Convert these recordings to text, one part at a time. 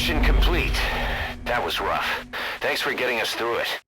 Mission complete. That was rough. Thanks for getting us through it.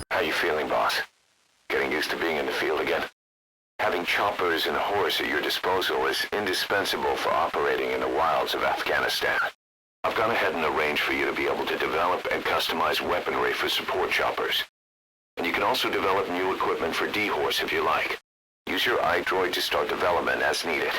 How you feeling, boss? Getting used to being in the field again? Having choppers and a horse at your disposal is indispensable for operating in the wilds of Afghanistan. I've gone ahead and arranged for you to be able to develop and customize weaponry for support choppers. And you can also develop new equipment for D-Horse if you like. Use your iDroid to start development as needed.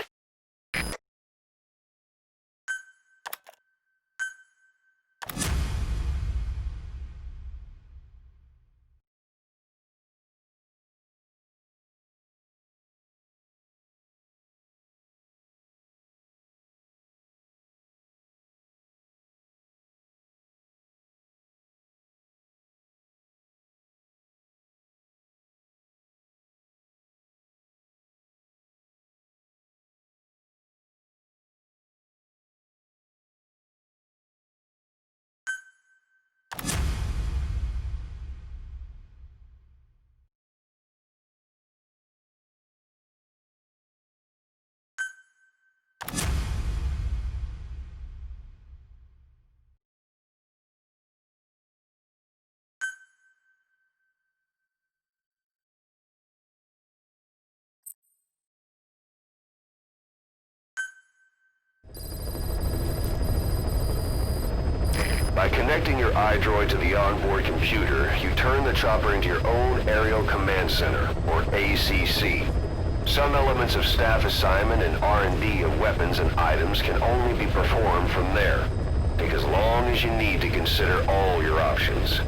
By connecting your iDroid to the onboard computer, you turn the chopper into your own Aerial Command Center, or ACC. Some elements of staff assignment and R&D of weapons and items can only be performed from there. Take as long as you need to consider all your options.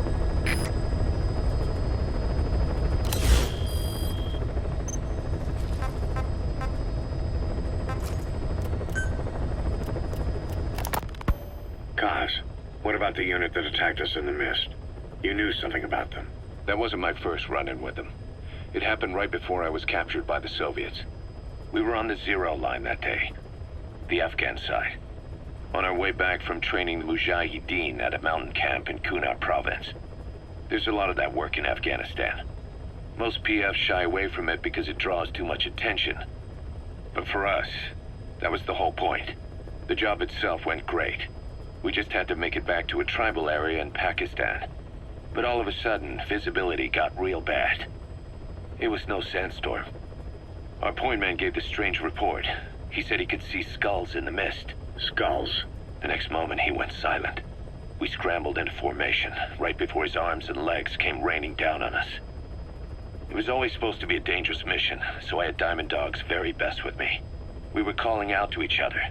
Kaz, what about the unit that attacked us in the mist? You knew something about them. That wasn't my first run-in with them. It happened right before I was captured by the Soviets. We were on the Zero line that day, the Afghan side, on our way back from training the Mujahideen at a mountain camp in Kunar province. There's a lot of that work in Afghanistan. Most PFs shy away from it because it draws too much attention. But for us, that was the whole point. The job itself went great. We just had to make it back to a tribal area in Pakistan. But all of a sudden, visibility got real bad. It was no sandstorm. Our point man gave this strange report. He said he could see skulls in the mist. Skulls? The next moment, he went silent. We scrambled into formation, right before his arms and legs came raining down on us. It was always supposed to be a dangerous mission, so I had Diamond Dog's very best with me. We were calling out to each other.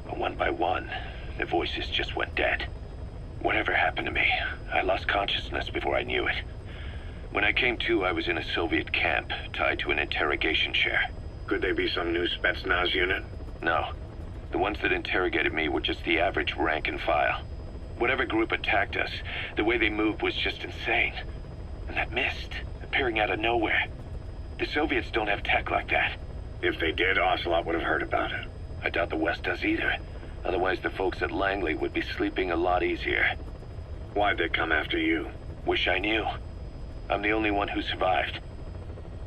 But one by one, the voices just went dead. Whatever happened to me, I lost consciousness before I knew it. When I came to, I was in a Soviet camp, tied to an interrogation chair. Could they be some new Spetsnaz unit? No. The ones that interrogated me were just the average rank and file. Whatever group attacked us, the way they moved was just insane. And that mist, appearing out of nowhere. The Soviets don't have tech like that. If they did, Ocelot would have heard about it. I doubt the West does either. Otherwise, the folks at Langley would be sleeping a lot easier. Why'd they come after you? Wish I knew. I'm the only one who survived.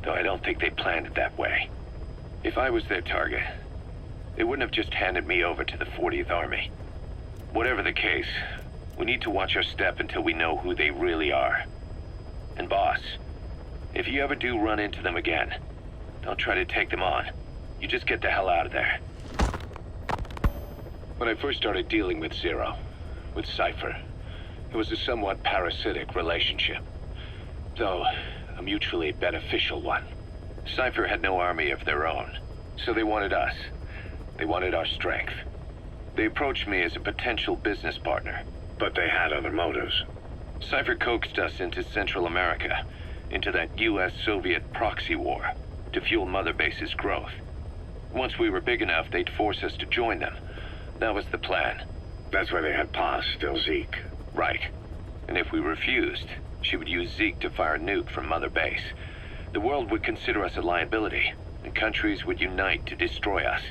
Though I don't think they planned it that way. If I was their target, they wouldn't have just handed me over to the 40th Army. Whatever the case, We need to watch our step until we know who they really are. And boss, if you ever do run into them again, don't try to take them on. You just get the hell out of there. When I first started dealing with Zero, with Cypher, it was a somewhat parasitic relationship, though a mutually beneficial one. Cypher had no army of their own, so they wanted us. They wanted our strength. They approached me as a potential business partner. But they had other motives. Cypher coaxed us into Central America, into that US-Soviet proxy war, to fuel Mother Base's growth. Once we were big enough, they'd force us to join them. That was the plan. That's why they had Paz, still Zeke. Right. And if we refused, she would use Zeke to fire a nuke from Mother Base. The world would consider us a liability, and countries would unite to destroy us.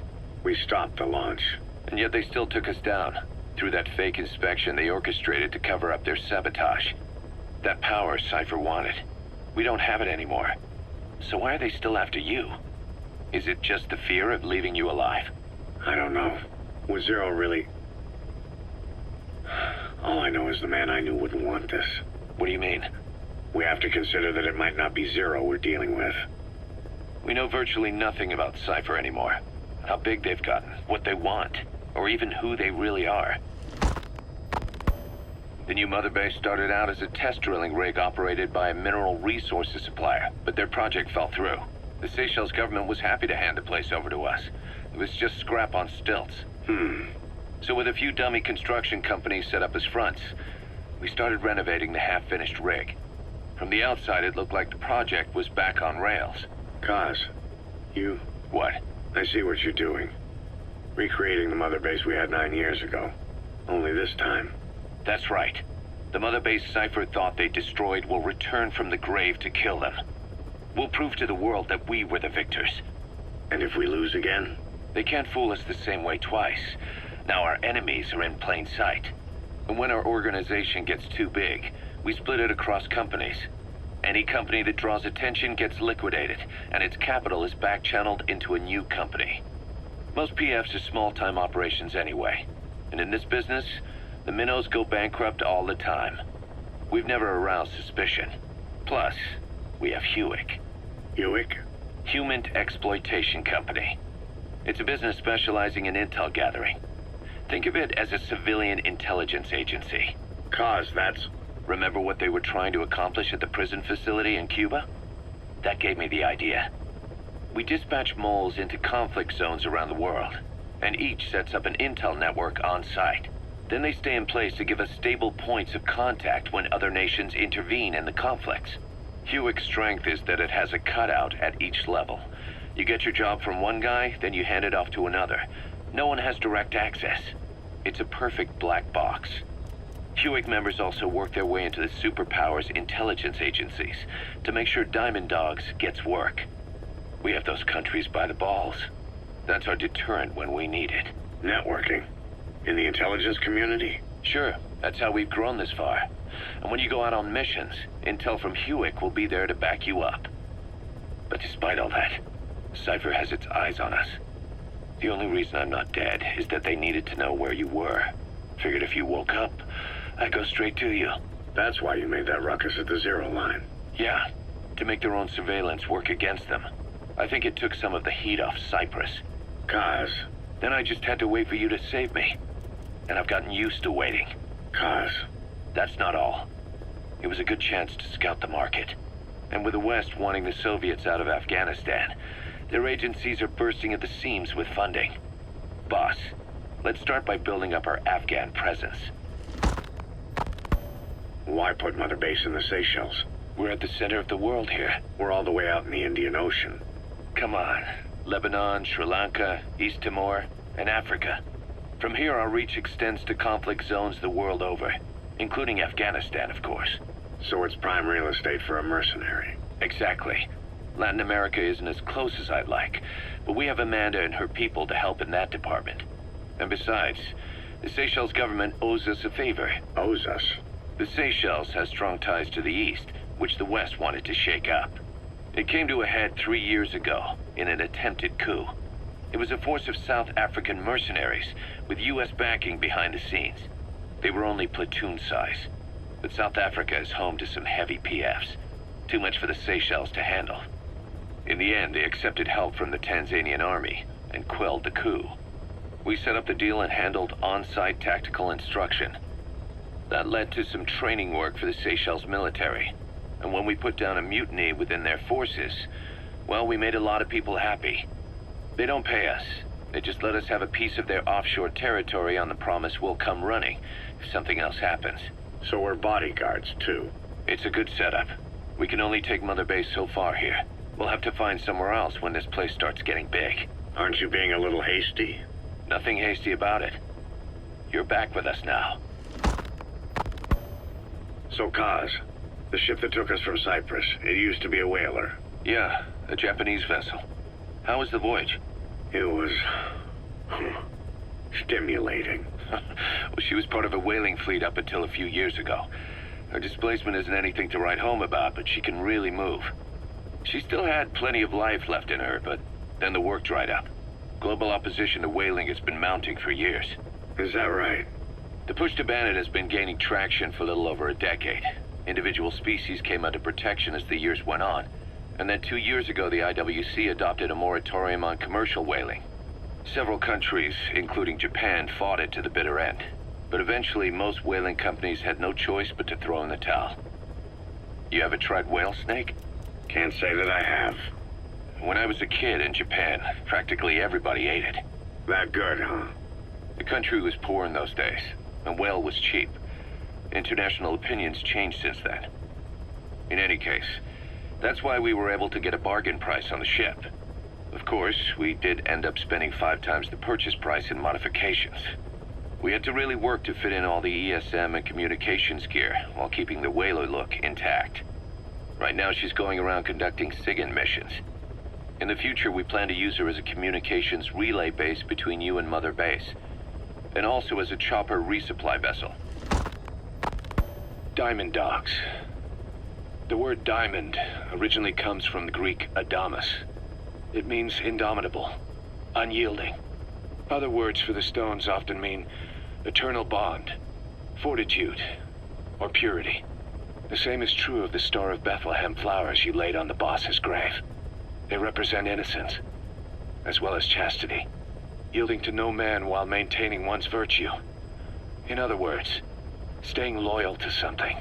We stopped the launch. And yet they still took us down, through that fake inspection they orchestrated to cover up their sabotage. That power Cypher wanted. We don't have it anymore. So why are they still after you? Is it just the fear of leaving you alive? I don't know. Was Zero really... All I know is the man I knew wouldn't want this. What do you mean? We have to consider that it might not be Zero we're dealing with. We know virtually nothing about Cypher anymore. How big they've gotten, what they want, or even who they really are. The new Mother Base started out as a test drilling rig operated by a mineral resources supplier, but their project fell through. The Seychelles government was happy to hand the place over to us. It was just scrap on stilts. So with a few dummy construction companies set up as fronts, we started renovating the half-finished rig. From the outside, it looked like the project was back on rails. Kaz, you... What? I see what you're doing. Recreating the Mother Base we had 9 years ago. Only this time. That's right. The Mother Base Cypher thought they destroyed will return from the grave to kill them. We'll prove to the world that we were the victors. And if we lose again? They can't fool us the same way twice. Now our enemies are in plain sight. And when our organization gets too big, we split it across companies. Any company that draws attention gets liquidated, and its capital is back-channeled into a new company. Most PFs are small-time operations anyway. And in this business, the minnows go bankrupt all the time. We've never aroused suspicion. Plus, we have Hewick. Hewick? Human Exploitation Company. It's a business specializing in intel gathering. Think of it as a civilian intelligence agency. Kaz, that's... Remember what they were trying to accomplish at the prison facility in Cuba? That gave me the idea. We dispatch moles into conflict zones around the world, and each sets up an intel network on site. Then they stay in place to give us stable points of contact when other nations intervene in the conflicts. Hewick's strength is that it has a cutout at each level. You get your job from one guy, then you hand it off to another. No one has direct access. It's a perfect black box. Hewick members also work their way into the superpowers intelligence agencies to make sure Diamond Dogs gets work. We have those countries by the balls. That's our deterrent when we need it. Networking? In the intelligence community? Sure, that's how we've grown this far. And when you go out on missions, intel from Hewick will be there to back you up. But despite all that, Cypher has its eyes on us. The only reason I'm not dead is that they needed to know where you were. Figured if you woke up, I'd go straight to you. That's why you made that ruckus at the Zero line. Yeah, to make their own surveillance work against them. I think it took some of the heat off Cyprus. Kaz. Then I just had to wait for you to save me. And I've gotten used to waiting. Kaz. That's not all. It was a good chance to scout the market. And with the West wanting the Soviets out of Afghanistan, their agencies are bursting at the seams with funding. Boss, let's start by building up our Afghan presence. Why put Mother Base in the Seychelles? We're at the center of the world here. We're all the way out in the Indian Ocean. Come on. Lebanon, Sri Lanka, East Timor, and Africa. From here, our reach extends to conflict zones the world over, including Afghanistan, of course. So it's prime real estate for a mercenary. Exactly. Latin America isn't as close as I'd like, but we have Amanda and her people to help in that department. And besides, the Seychelles government owes us a favor. Owes us? The Seychelles has strong ties to the east, which the West wanted to shake up. It came to a head 3 years ago in an attempted coup. It was a force of South African mercenaries with U.S. backing behind the scenes. They were only platoon size. But South Africa is home to some heavy PFs. Too much for the Seychelles to handle. In the end, they accepted help from the Tanzanian army and quelled the coup. We set up the deal and handled on-site tactical instruction. That led to some training work for the Seychelles military. And when we put down a mutiny within their forces, well, we made a lot of people happy. They don't pay us. They just let us have a piece of their offshore territory on the promise we'll come running if something else happens. So we're bodyguards, too. It's a good setup. We can only take Mother Base so far here. We'll have to find somewhere else when this place starts getting big. Aren't you being a little hasty? Nothing hasty about it. You're back with us now. So, Kaz, the ship that took us from Cyprus, it used to be a whaler. Yeah, a Japanese vessel. How was the voyage? It was... stimulating. Well, she was part of a whaling fleet up until a few years ago. Her displacement isn't anything to write home about, but she can really move. She still had plenty of life left in her, but then the work dried up. Global opposition to whaling has been mounting for years. Is that right? The push to ban it has been gaining traction for a little over a decade. Individual species came under protection as the years went on, and then 2 years ago the IWC adopted a moratorium on commercial whaling. Several countries, including Japan, fought it to the bitter end. But eventually, most whaling companies had no choice but to throw in the towel. You ever tried whale snake? Can't say that I have. When I was a kid in Japan, practically everybody ate it. That good, huh? The country was poor in those days, and whale was cheap. International opinions changed since then. In any case, that's why we were able to get a bargain price on the ship. Of course, we did end up spending 5 times the purchase price in modifications. We had to really work to fit in all the ESM and communications gear while keeping the whaler look intact. Right now she's going around conducting SIGINT missions. In the future, we plan to use her as a communications relay base between you and Mother Base, and also as a chopper resupply vessel. Diamond dogs. The word diamond originally comes from the Greek adamas. It means indomitable, unyielding. Other words for the stones often mean eternal bond, fortitude, or purity. The same is true of the Star of Bethlehem flowers you laid on the boss's grave. They represent innocence, as well as chastity, yielding to no man while maintaining one's virtue. In other words, staying loyal to something.